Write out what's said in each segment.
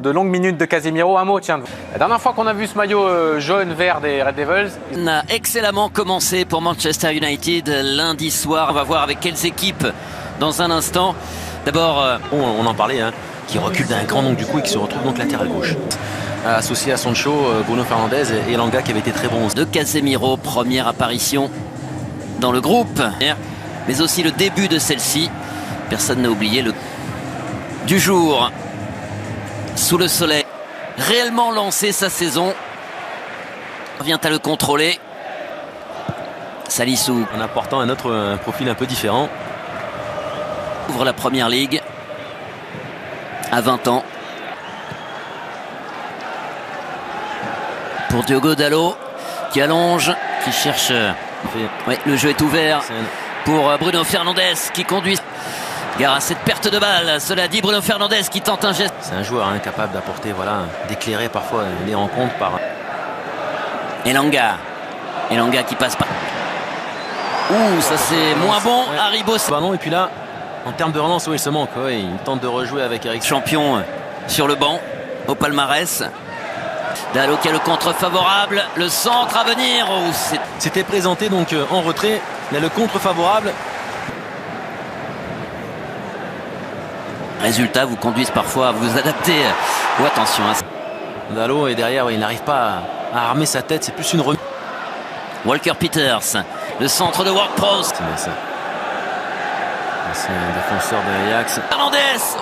de longues minutes de Casemiro, un mot, tiens. La dernière fois qu'on a vu ce maillot jaune vert des Red Devils, on a excellemment commencé pour Manchester United lundi soir. On va voir avec quelles équipes dans un instant. D'abord, on en parlait, qui recule d'un grand nombre du coup et qui se retrouve donc latéral gauche. Associé à Sancho, Bruno Fernandes et Elanga qui avait été très bon. De Casemiro, première apparition dans le groupe, mais aussi le début de celle-ci. Personne n'a oublié le du jour sous le soleil. Réellement lancé sa saison. Vient à le contrôler. Salissou. En apportant un autre profil un peu différent. Ouvre la première ligue à 20 ans. Pour Diogo Dalot qui allonge, qui cherche. Ouais, le jeu est ouvert pour Bruno Fernandes qui conduit. Gare à cette perte de balle. Cela dit, Bruno Fernandes qui tente un geste. C'est un joueur capable d'apporter, d'éclairer parfois les rencontres par. Elanga qui passe par. Ouh, ça c'est moins bon. Ouais. Haribo. Ballon et puis là, en termes de relance, il se manque. Ouais, il tente de rejouer avec Eric. Champion sur le banc au palmarès. Dalot qui a le contre favorable, le centre à venir. Oh, c'était présenté donc en retrait. Là, le contre favorable. Résultat vous conduisent parfois à vous adapter. Oh, attention. Dalot est derrière, il n'arrive pas à armer sa tête. C'est plus une remise. Walker Peters, le centre de Ward-Prowse. C'est un défenseur de Ajax. Fernandes,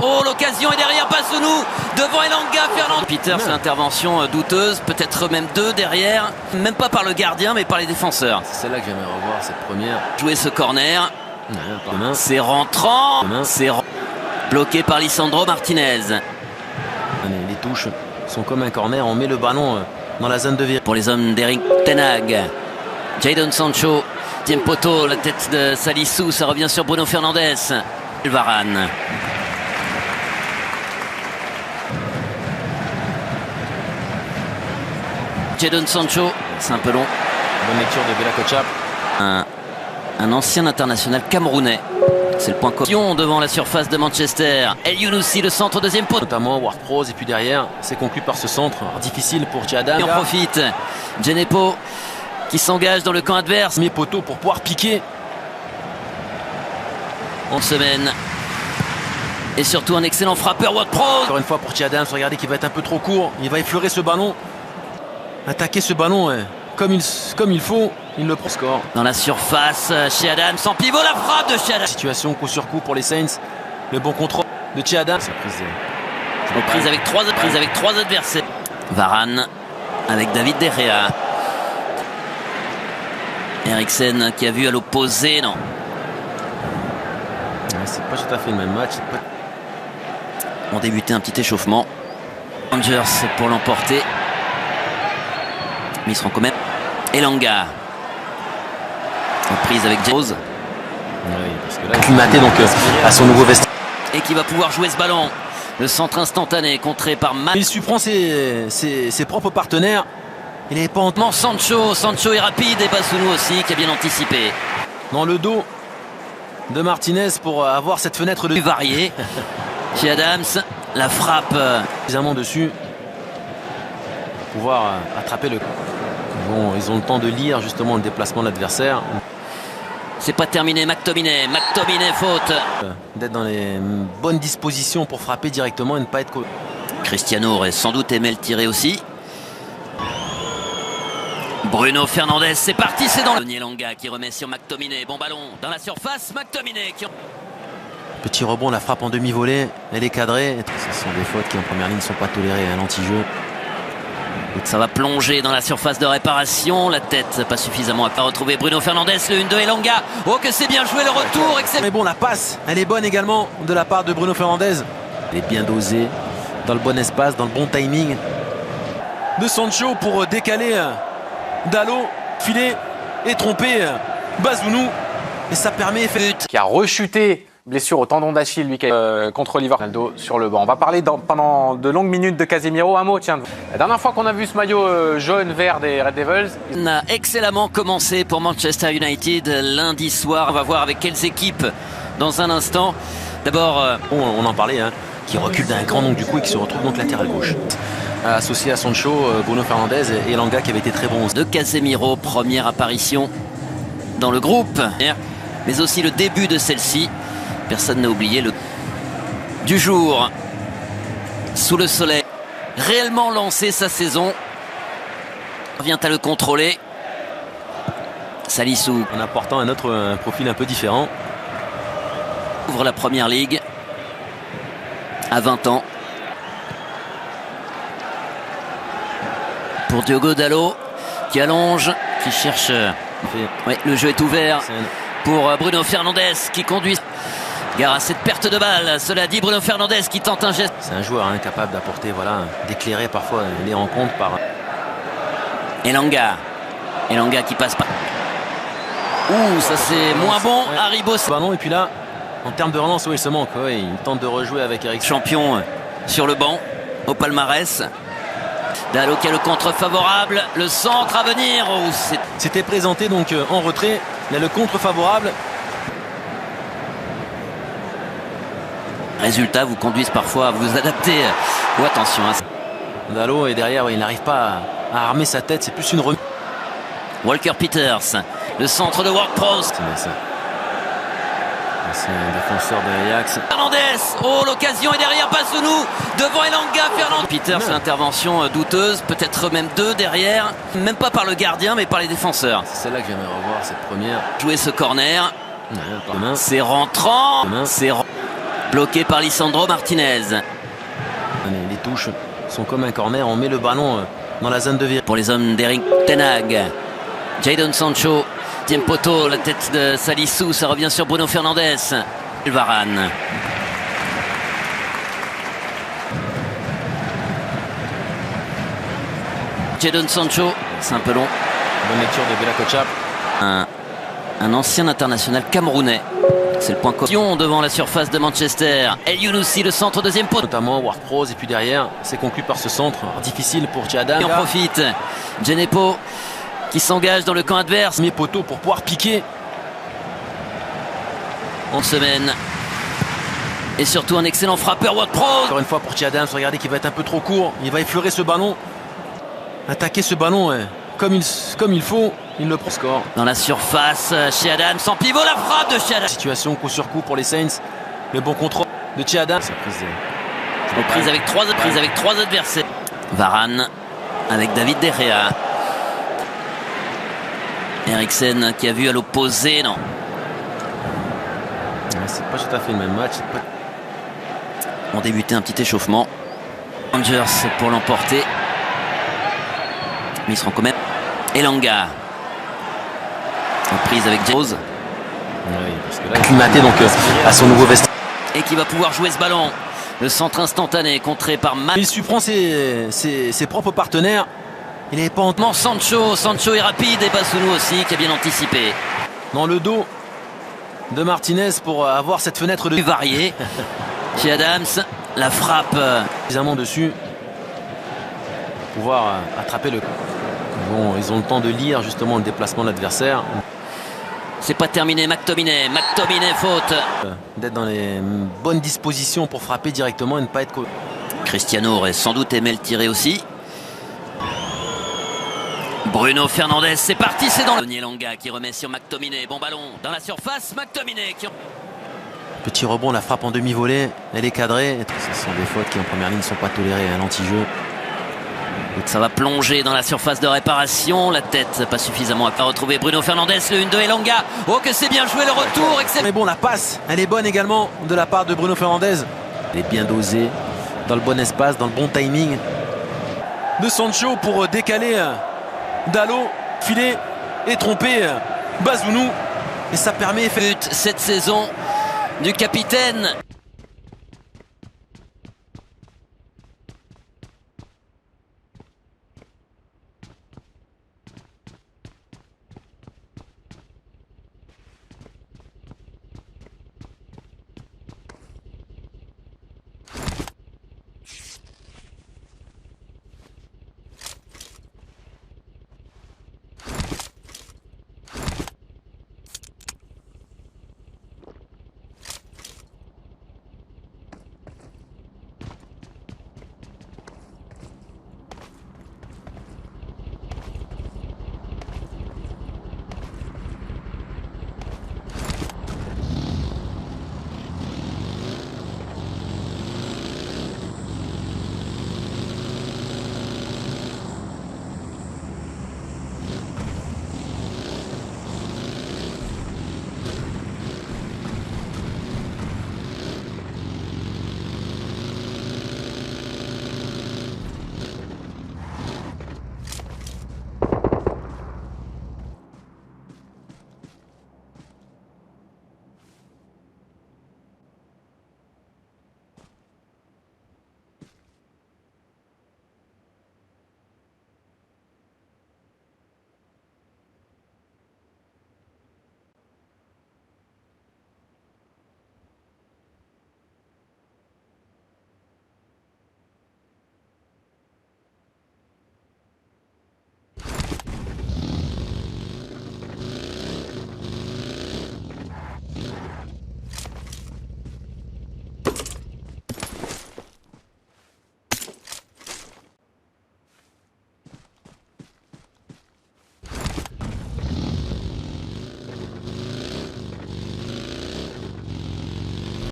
oh l'occasion est derrière Basounou, devant Elanga, Fernandes. Peters, l'intervention douteuse, peut-être même deux derrière, même pas par le gardien mais par les défenseurs. C'est celle-là que j'aimerais revoir, cette première. Jouer ce corner, c'est rentrant, bloqué par Lisandro Martinez. Les touches sont comme un corner, on met le ballon dans la zone de virage. Pour les hommes d'Eric Ten Hag, Jadon Sancho. Poteau, la tête de Salissou, ça revient sur Bruno Fernandes. Varane. Jadon Sancho, c'est un peu long. Bonne lecture de Bella Kotchap. Un ancien international camerounais. C'est le point commun devant la surface de Manchester. El Younousi, le centre deuxième poteau. Notamment Ward-Prowse et puis derrière, c'est conclu par ce centre difficile pour Tchadam. Et on profite. Djenepo qui s'engage dans le camp adverse. Mes poteaux pour pouvoir piquer. En semaine. Et surtout un excellent frappeur Ward-Prowse. Encore une fois pour Tchadam, regardez qu'il va être un peu trop court. Il va effleurer ce ballon. Attaquer ce ballon comme il faut. Il le prend score. Dans la surface, chez Adam, sans pivot, la frappe de chez Adam. Situation coup sur coup pour les Saints. Le bon contrôle de chez Adam. Reprise avec trois adversaires. Varane avec David De Gea. Eriksen qui a vu à l'opposé, non. C'est pas tout à fait le même match. On débutait un petit échauffement. Rangers pour l'emporter. Mais ils seront quand même. Elanga. Reprise avec James. Oui, parce que là, acclimaté donc à son nouveau vestiaire. Et qui va pouvoir jouer ce ballon. Le centre instantané contré par Matt. Il surprend ses propres partenaires. Il est pas en Sancho est rapide et Basounou aussi qui a bien anticipé. Dans le dos de Martinez pour avoir cette fenêtre de variée. Chez Adams, la frappe. Suffisamment dessus. Pour pouvoir attraper le. Bon, ils ont le temps de lire justement le déplacement de l'adversaire. C'est pas terminé, McTominay, faute. D'être dans les bonnes dispositions pour frapper directement et ne pas être. Cristiano aurait sans doute aimé le tirer aussi. Bruno Fernandes, c'est parti, c'est dans le... Elanga qui remet sur McTominay, bon ballon dans la surface, McTominay qui... Petit rebond, la frappe en demi-volée, elle est cadrée. Ce sont des fautes qui en première ligne ne sont pas tolérées à l'anti-jeu. Ça va plonger dans la surface de réparation, la tête pas suffisamment à retrouver Bruno Fernandes, le 1-2 Elanga. Oh que c'est bien joué le retour, mais bon, la passe, elle est bonne également de la part de Bruno Fernandes. Elle est bien dosée, dans le bon espace, dans le bon timing. De Sancho pour décaler Dalot, filer et tromper Basounou. Et ça permet... Qui a rechuté, blessure au tendon d'Achille, lui, contre Liverpool sur le banc. On va parler pendant de longues minutes de Casemiro. Un mot, tiens. La dernière fois qu'on a vu ce maillot jaune vert des Red Devils. On a excellemment commencé pour Manchester United lundi soir. On va voir avec quelles équipes dans un instant. D'abord, on en parlait, qui recule d'un grand nombre du coup et qui se retrouve donc latéral gauche. Associé à Sancho, Bruno Fernandes et Elanga qui avait été très bon. De Casemiro, première apparition dans le groupe, mais aussi le début de celle-ci. Personne n'a oublié le du jour sous le soleil. Réellement lancé sa saison. Vient à le contrôler. Salissou. En apportant un autre profil un peu différent. Ouvre la première ligue à 20 ans. Pour Diogo Dalot qui allonge, qui cherche. Ouais, le jeu est ouvert pour Bruno Fernandes qui conduit. Gare à cette perte de balle. Cela dit, Bruno Fernandes qui tente un geste. C'est un joueur capable d'apporter, voilà, d'éclairer parfois les rencontres par. Elanga. Elanga qui passe pas. Ouh, ça c'est moins bon. Ouais. Haribo. Ballon et puis là, en termes de relance, il se manque. Ouais, il tente de rejouer avec Eric. Champion sur le banc au palmarès. Dalot qui a le contre favorable. Le centre à venir. Oh, c'était présenté donc en retrait. Là, le contre favorable. Résultats vous conduisent parfois à vous adapter. Ou attention. Dalot est derrière, il n'arrive pas à armer sa tête. C'est plus une remise. Walker Peters. Le centre de Ward-Prowse. C'est un défenseur de Ajax. Fernandes. Oh, l'occasion est derrière Basounou. Devant Elanga. Fernandes. Peters, l'intervention douteuse. Peut-être même deux derrière. Même pas par le gardien, mais par les défenseurs. C'est celle-là que j'aimerais revoir, cette première. Jouer ce corner. C'est rentrant. C'est bloqué par Lisandro Martinez. Les touches sont comme un corner. On met le ballon dans la zone de virage. Pour les hommes d'Eric Ten Hag. Jadon Sancho. Tiempoto, la tête de Salissou. Ça revient sur Bruno Fernandes. Varane. Jadon Sancho. C'est un peu long. Bonne lecture de Bella Kotchap. Un ancien international camerounais. C'est le point commun devant la surface de Manchester. El Younousi, le centre, deuxième poteau. Notamment Ward-Prowse et puis derrière, c'est conclu par ce centre difficile pour Tchadam. Il en profite. Djenepo qui s'engage dans le camp adverse. Premier poteau pour pouvoir piquer. En semaine. Et surtout un excellent frappeur Ward-Prowse. Encore une fois pour Tchadam, regardez qu'il va être un peu trop court. Il va effleurer ce ballon. Attaquer ce ballon comme il faut. Il le prend score. Dans la surface, chez Adam, sans pivot, la frappe de chez Adam. Situation coup sur coup pour les Saints. Le bon contrôle de chez Adam. Prise avec trois adversaires. Varane avec David De Gea. Eriksen qui a vu à l'opposé, non. C'est pas tout à fait le même match. On débutait un petit échauffement. Rangers pour l'emporter. Mais ils seront quand même. Elanga. En prise avec Rose. Oui, parce que là, acclimaté donc à son nouveau vestiaire. Et qui va pouvoir jouer ce ballon. Le centre instantané contré par Matt. Il surprend ses propres partenaires. Il n'est pas en Sancho est rapide et Basounou aussi qui a bien anticipé. Dans le dos de Martinez pour avoir cette fenêtre de variée. Chez Adams, la frappe. Suffisamment dessus pour pouvoir attraper le. Bon, ils ont le temps de lire justement le déplacement de l'adversaire. C'est pas terminé, McTominay, faute. D'être dans les bonnes dispositions pour frapper directement et ne pas être. Cristiano aurait sans doute aimé le tirer aussi. Bruno Fernandes, c'est parti, c'est dans le. Elanga qui remet sur McTominay, bon ballon dans la surface, McTominay qui. Petit rebond, la frappe en demi-volée, elle est cadrée. Ce sont des fautes qui en première ligne ne sont pas tolérées à l'anti-jeu. Ça va plonger dans la surface de réparation. La tête pas suffisamment à retrouver Bruno Fernandes. Le 1 de Elanga. Oh que c'est bien joué le retour. Mais bon, la passe, elle est bonne également de la part de Bruno Fernandes. Elle est bien dosée, dans le bon espace, dans le bon timing. De Sancho pour décaler Dalot, filer et tromper Basounou. Et ça permet... But cette saison du capitaine